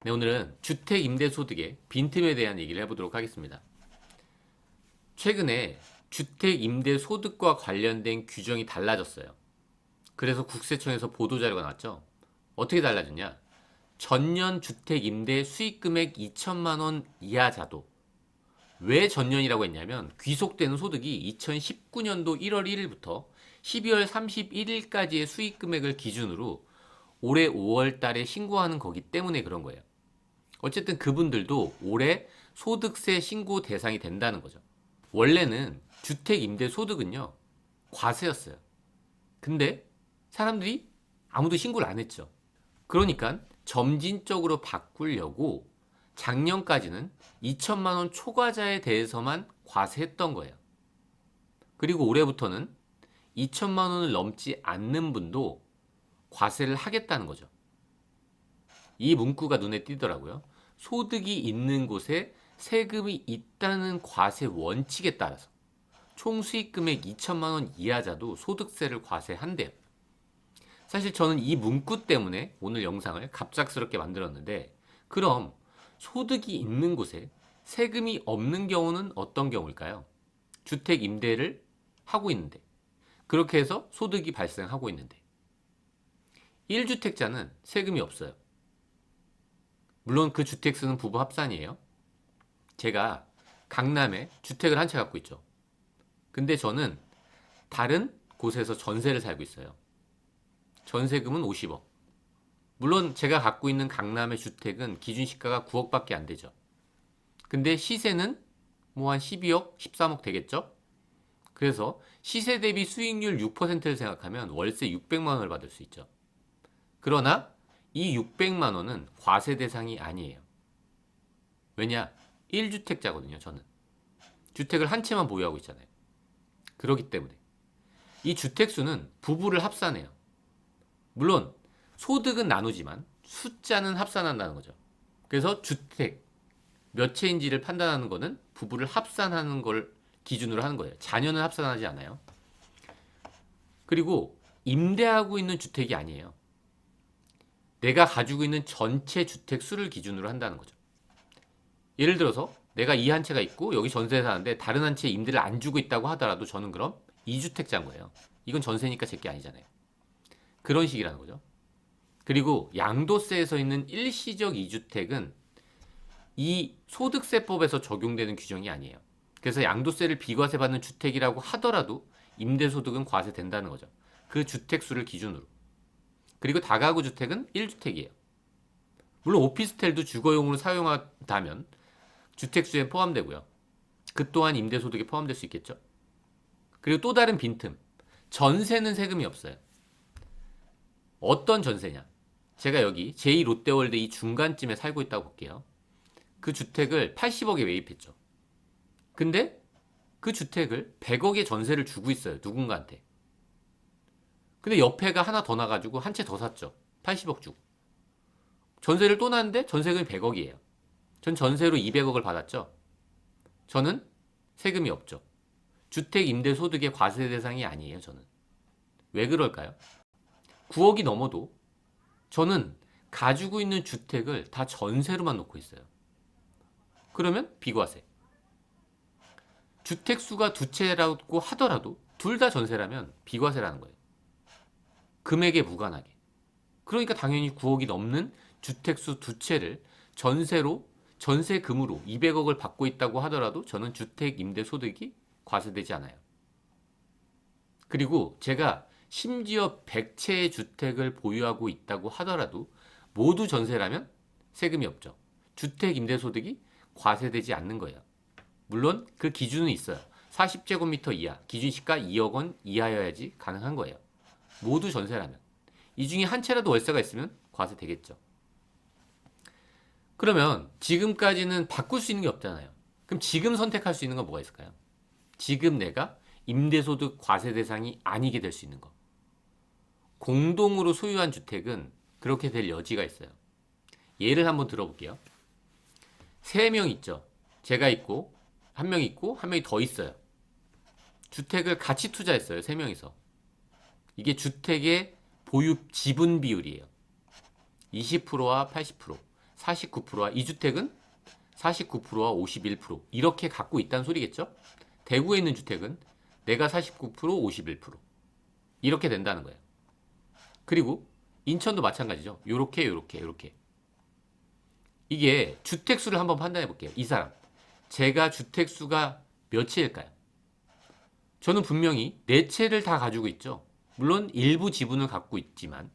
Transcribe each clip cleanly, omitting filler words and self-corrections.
네, 오늘은 주택임대소득의 빈틈에 대한 얘기를 해보도록 하겠습니다. 최근에 주택임대소득과 관련된 규정이 달라졌어요. 그래서 국세청에서 보도자료가 나왔죠. 어떻게 달라졌냐? 전년 주택임대 수익금액 2천만 원 이하자도. 왜 전년이라고 했냐면 귀속되는 소득이 2019년도 1월 1일부터 12월 31일까지의 수익금액을 기준으로 올해 5월 달에 신고하는 거기 때문에 그런 거예요. 어쨌든 그분들도 올해 소득세 신고 대상이 된다는 거죠. 원래는 주택 임대 소득은요, 과세였어요. 근데 사람들이 아무도 신고를 안 했죠. 그러니까 점진적으로 바꾸려고 작년까지는 2천만 원 초과자에 대해서만 과세했던 거예요. 그리고 올해부터는 2천만 원을 넘지 않는 분도 과세를 하겠다는 거죠. 이 문구가 눈에 띄더라고요. 소득이 있는 곳에 세금이 있다는 과세 원칙에 따라서 총 수익금액 2천만 원 이하자도 소득세를 과세한대요. 사실 저는 이 문구 때문에 오늘 영상을 갑작스럽게 만들었는데, 그럼 소득이 있는 곳에 세금이 없는 경우는 어떤 경우일까요? 주택 임대를 하고 있는데, 그렇게 해서 소득이 발생하고 있는데 1주택자는 세금이 없어요. 물론 그 주택수는 부부 합산이에요. 제가 강남에 주택을 한 채 갖고 있죠. 근데 저는 다른 곳에서 전세를 살고 있어요. 전세금은 50억. 물론 제가 갖고 있는 강남의 주택은 기준 시가가 9억밖에 안 되죠. 근데 시세는 뭐 한 12억, 13억 되겠죠? 그래서 시세 대비 수익률 6%를 생각하면 월세 600만 원을 받을 수 있죠. 그러나 이 600만 원은 과세 대상이 아니에요. 왜냐? 1주택자거든요, 저는. 주택을 한 채만 보유하고 있잖아요. 그렇기 때문에 이 주택수는 부부를 합산해요. 물론 소득은 나누지만 숫자는 합산한다는 거죠. 그래서 주택 몇 채인지를 판단하는 거는 부부를 합산하는 걸 기준으로 하는 거예요. 자녀는 합산하지 않아요. 그리고 임대하고 있는 주택이 아니에요. 내가 가지고 있는 전체 주택 수를 기준으로 한다는 거죠. 예를 들어서 내가 이 한 채가 있고 여기 전세에 사는데 다른 한 채에 임대를 안 주고 있다고 하더라도 저는 그럼 2주택자인 거예요. 이건 전세니까 제 게 아니잖아요. 그런 식이라는 거죠. 그리고 양도세에서 있는 일시적 2주택은 이 소득세법에서 적용되는 규정이 아니에요. 그래서 양도세를 비과세 받는 주택이라고 하더라도 임대소득은 과세된다는 거죠. 그 주택수를 기준으로. 그리고 다가구 주택은 1주택이에요. 물론 오피스텔도 주거용으로 사용한다면 주택수에 포함되고요. 그 또한 임대소득에 포함될 수 있겠죠. 그리고 또 다른 빈틈. 전세는 세금이 없어요. 어떤 전세냐? 제가 여기 제2롯데월드 이 중간쯤에 살고 있다고 볼게요. 그 주택을 80억에 매입했죠. 근데 그 주택을 100억의 전세를 주고 있어요. 누군가한테. 근데 옆에가 하나 더 나가지고 한 채 더 샀죠. 80억 주고. 전세를 또 놨는데 전세금이 100억이에요. 전 전세로 200억을 받았죠. 저는 세금이 없죠. 주택 임대 소득의 과세 대상이 아니에요, 저는. 왜 그럴까요? 9억이 넘어도 저는 가지고 있는 주택을 다 전세로만 놓고 있어요. 그러면 비과세. 주택 수가 두 채라고 하더라도 둘 다 전세라면 비과세라는 거예요. 금액에 무관하게. 그러니까 당연히 9억이 넘는 주택수 두 채를 전세로 전세금으로 200억을 받고 있다고 하더라도 저는 주택 임대 소득이 과세되지 않아요. 그리고 제가 심지어 100채의 주택을 보유하고 있다고 하더라도 모두 전세라면 세금이 없죠. 주택 임대 소득이 과세되지 않는 거예요. 물론 그 기준은 있어요. 40제곱미터 이하, 기준시가 2억 원 이하여야지 가능한 거예요. 모두 전세라면. 이 중에 한 채라도 월세가 있으면 과세되겠죠. 그러면 지금까지는 바꿀 수 있는 게 없잖아요. 그럼 지금 선택할 수 있는 건 뭐가 있을까요? 지금 내가 임대소득 과세 대상이 아니게 될 수 있는 거. 공동으로 소유한 주택은 그렇게 될 여지가 있어요. 예를 한번 들어볼게요. 3명 있죠. 제가 있고, 한 명 있고, 한 명이 더 있어요. 주택을 같이 투자했어요. 3명이서. 이게 주택의 보유 지분 비율이에요. 20%와 80%. 49%와 2주택은 49%와 51% 이렇게 갖고 있다는 소리겠죠? 대구에 있는 주택은 내가 49%, 51% 이렇게 된다는 거예요. 그리고 인천도 마찬가지죠. 요렇게. 이게 주택수를 한번 판단해 볼게요. 이 사람. 제가 주택수가 몇채일까요? 저는 분명히 4채를 다 가지고 있죠. 물론 일부 지분을 갖고 있지만.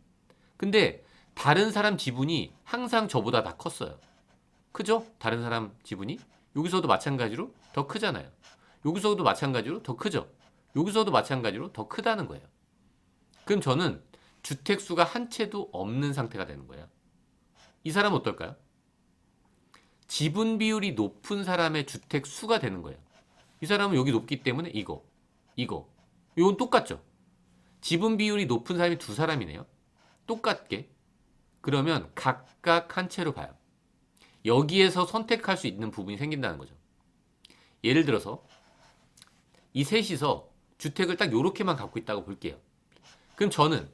근데 다른 사람 지분이 항상 저보다 다 컸어요. 크죠? 다른 사람 지분이? 여기서도 마찬가지로 더 크잖아요. 여기서도 마찬가지로 더 크죠? 여기서도 마찬가지로 더 크다는 거예요. 그럼 저는 주택수가 한 채도 없는 상태가 되는 거예요. 이 사람은 어떨까요? 지분 비율이 높은 사람의 주택수가 되는 거예요. 이 사람은 여기 높기 때문에 이거. 이건 똑같죠? 지분 비율이 높은 사람이 두 사람이네요. 똑같게. 그러면 각각 한 채로 봐요. 여기에서 선택할 수 있는 부분이 생긴다는 거죠. 예를 들어서 이 셋이서 주택을 딱 요렇게만 갖고 있다고 볼게요. 그럼 저는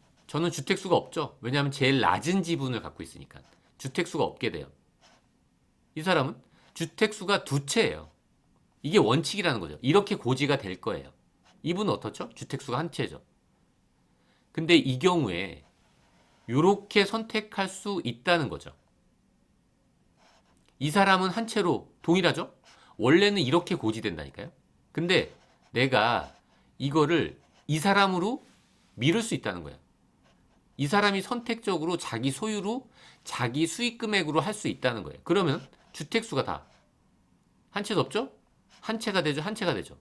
주택수가 없죠. 왜냐하면 제일 낮은 지분을 갖고 있으니까. 주택수가 없게 돼요. 이 사람은 주택수가 2채예요. 이게 원칙이라는 거죠. 이렇게 고지가 될 거예요. 이분은 어떻죠? 주택수가 한 채죠. 근데 이 경우에 이렇게 선택할 수 있다는 거죠. 이 사람은 한 채로 동일하죠? 원래는 이렇게 고지된다니까요. 근데 내가 이거를 이 사람으로 미룰 수 있다는 거예요. 이 사람이 선택적으로 자기 소유로 자기 수익 금액으로 할 수 있다는 거예요. 그러면 주택수가 다 한 채도 없죠? 한 채가 되죠.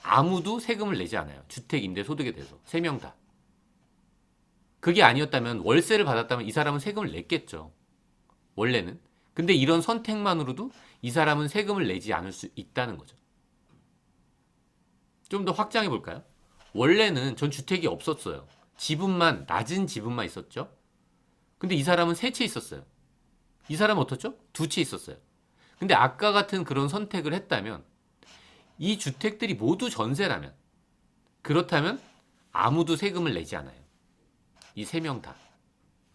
아무도 세금을 내지 않아요. 주택임대소득에 대해서. 3명 다. 그게 아니었다면 월세를 받았다면 이 사람은 세금을 냈겠죠. 원래는. 근데 이런 선택만으로도 이 사람은 세금을 내지 않을 수 있다는 거죠. 좀 더 확장해 볼까요? 원래는 전 주택이 없었어요. 낮은 지분만 있었죠. 근데 이 사람은 3채 있었어요. 이 사람은 어떻죠? 2채 있었어요. 근데 아까 같은 그런 선택을 했다면 이 주택들이 모두 전세라면 그렇다면 아무도 세금을 내지 않아요. 이 3명 다.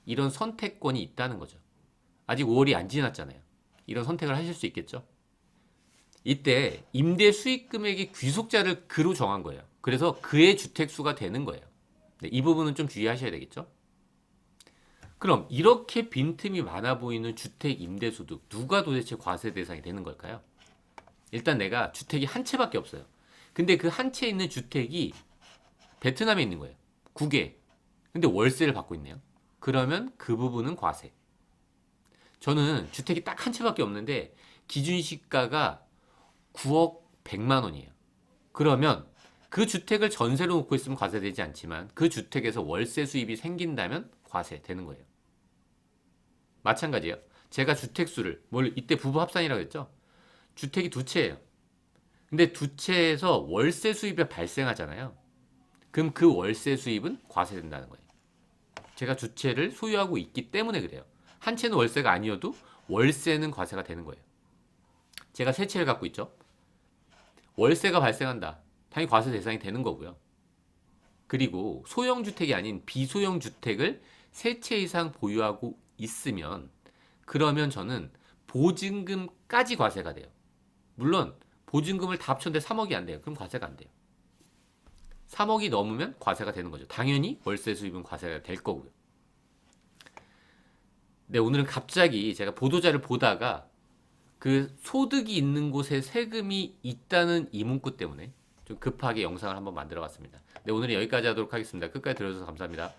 이런 선택권이 있다는 거죠. 아직 5월이 안 지났잖아요. 이런 선택을 하실 수 있겠죠? 이때 임대 수익 금액의 귀속자를 그로 정한 거예요. 그래서 그의 주택수가 되는 거예요. 이 부분은 좀 주의하셔야 되겠죠? 그럼 이렇게 빈틈이 많아 보이는 주택 임대소득 누가 도대체 과세 대상이 되는 걸까요? 일단 내가 주택이 한 채밖에 없어요. 근데 그 한 채 있는 주택이 베트남에 있는 거예요. 9개. 근데 월세를 받고 있네요. 그러면 그 부분은 과세. 저는 주택이 딱 한 채밖에 없는데 기준 시가가 9억 100만 원이에요. 그러면 그 주택을 전세로 놓고 있으면 과세되지 않지만 그 주택에서 월세 수입이 생긴다면 과세되는 거예요. 마찬가지예요. 제가 주택수를 이때 부부 합산이라고 했죠. 주택이 2채예요. 근데 2채에서 월세 수입이 발생하잖아요. 그럼 그 월세 수입은 과세된다는 거예요. 제가 2채를 소유하고 있기 때문에 그래요. 한 채는 월세가 아니어도 월세는 과세가 되는 거예요. 제가 3채를 갖고 있죠. 월세가 발생한다. 당연히 과세 대상이 되는 거고요. 그리고 소형주택이 아닌 비소형주택을 3채 이상 보유하고 있으면 그러면 저는 보증금까지 과세가 돼요. 물론 보증금을 다 합쳤는데 3억이 안 돼요. 그럼 과세가 안 돼요. 3억이 넘으면 과세가 되는 거죠. 당연히 월세 수입은 과세가 될 거고요. 네, 오늘은 갑자기 제가 보도자를 보다가 그 소득이 있는 곳에 세금이 있다는 이 문구 때문에 좀 급하게 영상을 한번 만들어 봤습니다. 네, 오늘은 여기까지 하도록 하겠습니다. 끝까지 들어주셔서 감사합니다.